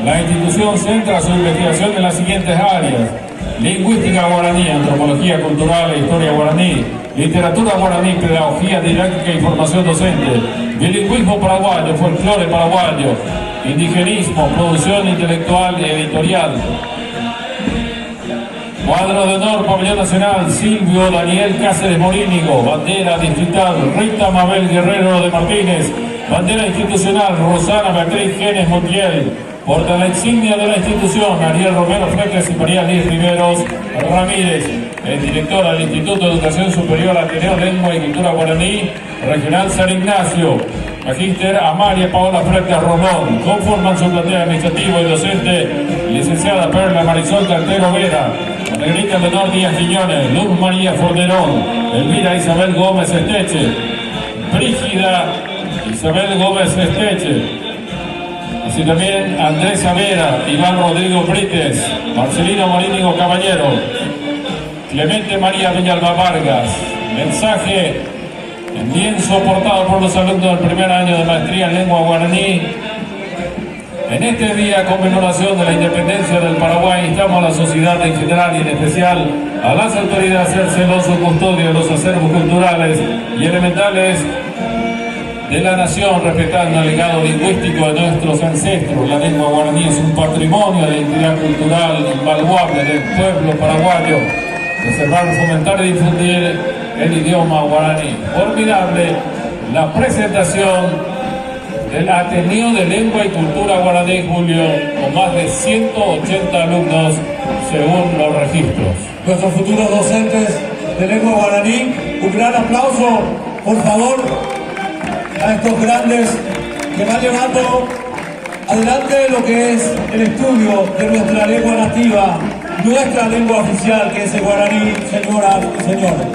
La institución centra su investigación en las siguientes áreas: lingüística guaraní, antropología cultural e historia guaraní, literatura guaraní, pedagogía didáctica y formación docente, bilingüismo paraguayo, folclore paraguayo, indigenismo, producción intelectual y editorial. Cuadro de honor, Pabellón Nacional, Silvio Daniel Cáceres Morínigo. Bandera distrital, Rita Mabel Guerrero de Martínez. Bandera institucional, Rosana Beatriz Genes Montiel. Porta la insignia de la institución, Ariel Romero Fleques y María Liz Riveros Ramírez. El director del Instituto de Educación Superior Ateneo Lengua y Cultura Guaraní, Regional San Ignacio. Magíster Amalia Paola Fleques Rolón. Conforman su plantel administrativo y docente, licenciada Perla Marisol Cartero Vera. Margarita Leonor Díaz Quiñones, Luz María Forderón, Elvira Isabel Gómez Esteche, Brígida Isabel Gómez Esteche, así también Andrés Avera, Iván Rodrigo Brites, Marcelino Morínigo Caballero, Clemente María Villalba Vargas. Mensaje en lienzo portado por los alumnos del primer año de maestría en lengua guaraní. En este día, conmemoración de la independencia del Paraguay, instamos a la sociedad en general y en especial a las autoridades a ser celosos custodios de los acervos culturales y elementales de la nación, respetando el legado lingüístico de nuestros ancestros. La lengua guaraní es un patrimonio de identidad cultural invaluable del pueblo paraguayo. Preservar, fomentar y difundir el idioma guaraní. Formidable la presentación del Ateneo de Lengua y Cultura Guaraní Julio, con más de 180 alumnos según los registros. Nuestros futuros docentes de lengua guaraní, un gran aplauso, por favor, a estos grandes que van llevando adelante lo que es el estudio de nuestra lengua nativa, nuestra lengua oficial, que es el guaraní, señoras y señores.